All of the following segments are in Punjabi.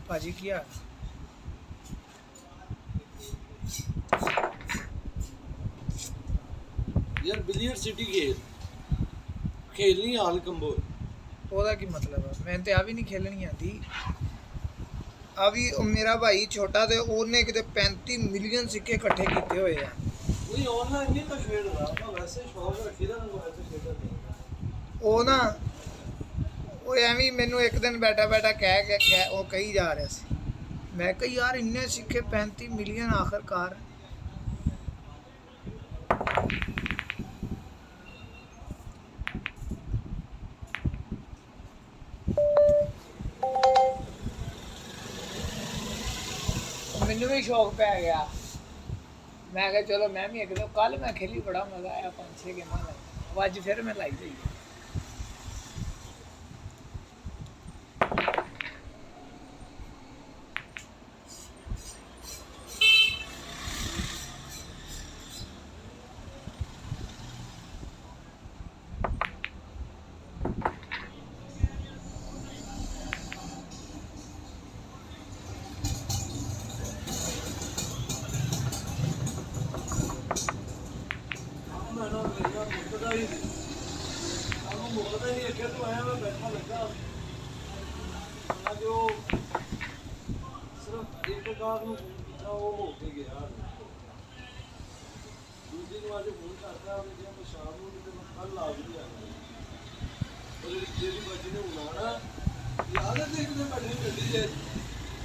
भाजी किया यार बिलियर्ड सिटी खेलनी हाल कंबो ਉਹਦਾ ਕੀ ਮਤਲਬ ਹੈ? ਮੈਂ ਤੇ ਆ ਵੀ ਨਹੀਂ ਖੇਲਣੀ ਆਂਦੀ। ਆ ਵੀ ਮੇਰਾ ਭਾਈ ਛੋਟਾ ਤੇ ਉਹਨੇ ਕਿਤੇ 35 ਮਿਲੀਅਨ ਸਿੱਕੇ ਇਕੱਠੇ ਕੀਤੇ ਹੋਏ ਆ। ਨਹੀਂ ਆਨਲਾਈਨ ਨਹੀਂ ਤਾਂ ਖੇਡਦਾ ਆਪਾਂ ਵੈਸੇ ਸ਼ੌਕ ਰੱਖੀ ਦਾ ਮੈਨੂੰ ਵੈਸੇ ਖੇਡਣ ਦਾ। ਉਹ ਨਾ ਉਹ ਐਵੇਂ ਮੈਨੂੰ ਇੱਕ ਦਿਨ ਬੈਠਾ ਬੈਠਾ ਕਹਿ ਉਹ ਕਹੀ ਜਾ ਰਿਹਾ ਸੀ। ਮੈਂ ਕਿਹਾ ਯਾਰ ਇੰਨੇ ਸਿੱਕੇ 35 ਮਿਲੀਅਨ ਆਖਰਕਾਰ। ਮੈਨੂੰ ਵੀ ਸ਼ੌਕ ਪੈ ਗਿਆ। ਮੈਂ ਕਿਹਾ ਚਲੋ ਮੈਂ ਵੀ ਇੱਕ ਦਿਨ ਕੱਲ ਮੈਂ ਖੇਲੀ ਬੜਾ ਮਜ਼ਾ ਆਇਆ 5-6 ਗੇਮਾਂ ਲਾਈ। ਅੱਜ ਫਿਰ ਮੈਂ ਲਾਈ ਹੋਈ ਹੈ।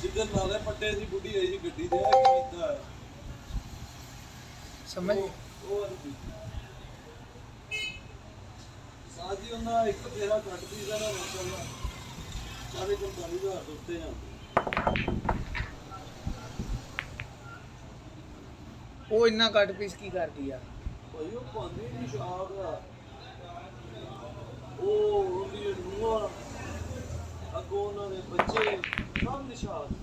ਜਿੱਦਨ ਨਾਲੇ ਪੱਟੇ ਦੀ ਬੁੱਢੀ ਆਈ ਸੀ ਗੱਡੀ ਤੇ ਆ ਕੀ ਕੀਤਾ ਸਮਝ ਉਹ ਸਾਜੀ ਉਹਨਾਂ ਇੱਕ ਫੇਰਾ ਕੱਟਦੀ ਦਾ ਨਾ ਮਾਸ਼ਾਅੱਲਾ ਸਾਰੇ 45,000 ਦੇ ਉੱਤੇ ਜਾਂਦੇ। ਉਹ ਇੰਨਾ ਕੱਟ ਪੀਸ ਕੀ ਕਰਦੀ ਆ? ਭਾਈ ਉਹ ਪਾਉਂਦੀ ਨਹੀਂ ਸ਼ਾਬ ਆ ਉਹ ਉਹਦੀ ਨੂੰਹਾਂ ਅੱਗੋਂ ਉਹਨਾਂ ਦੇ ਬੱਚੇ ਸਭ ਨਿਸ਼ਾਨ।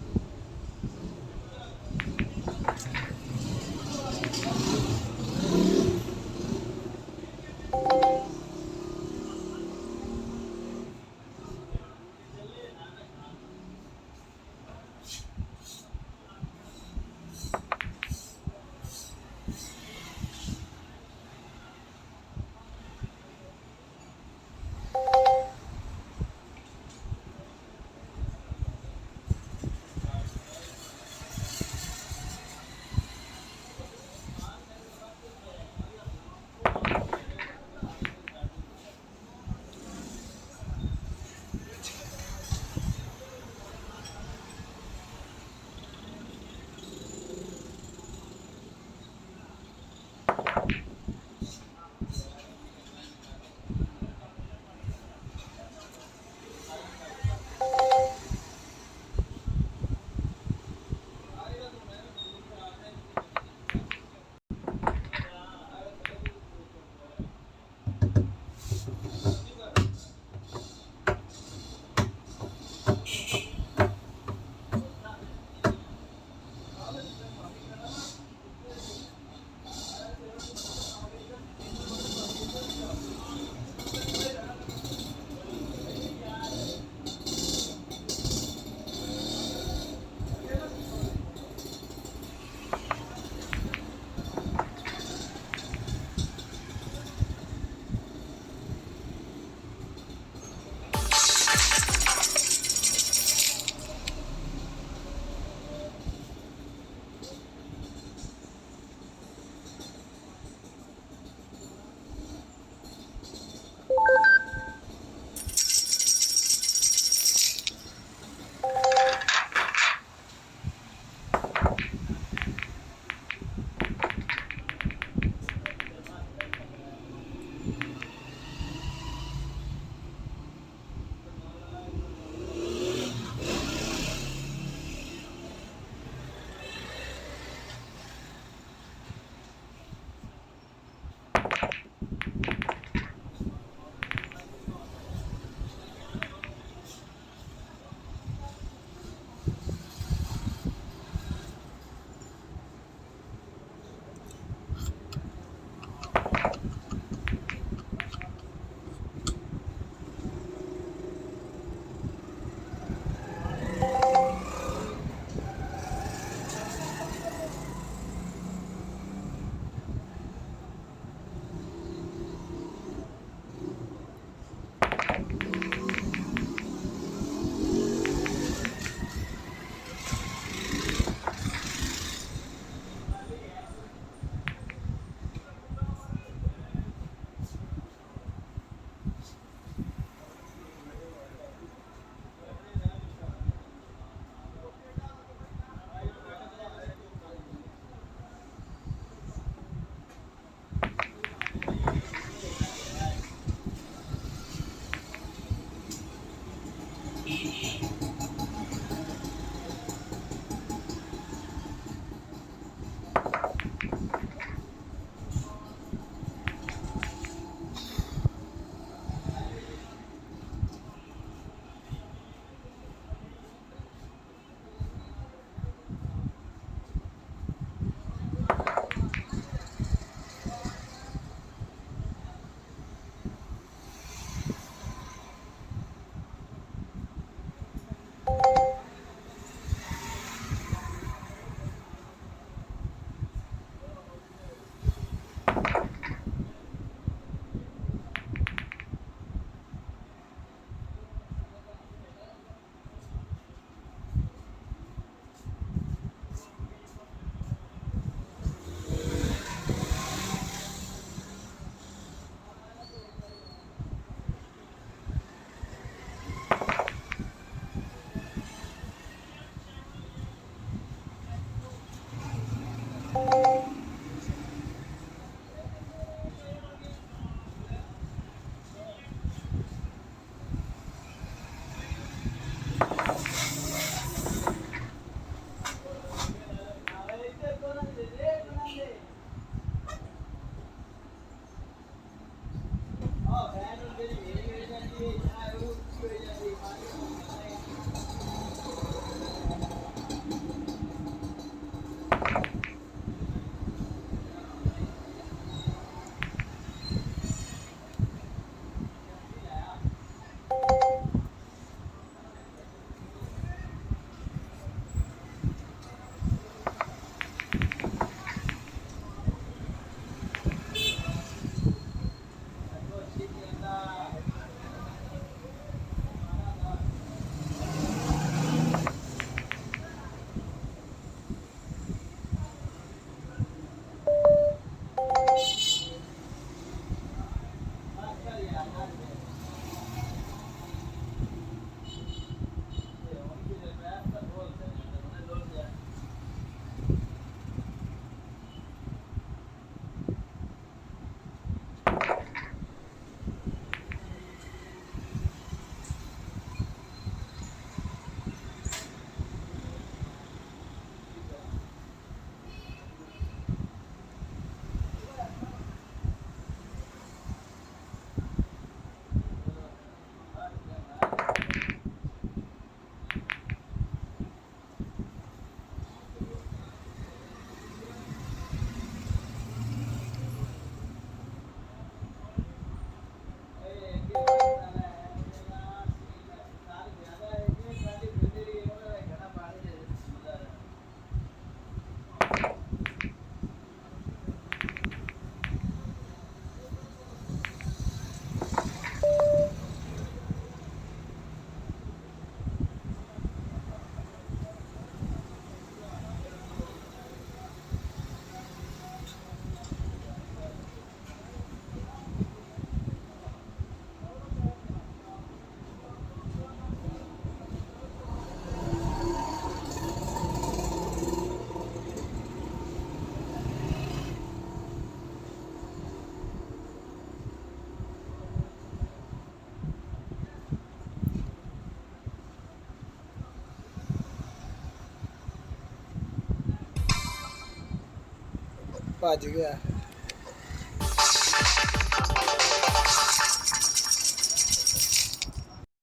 ਭੱਜ ਗਿਆ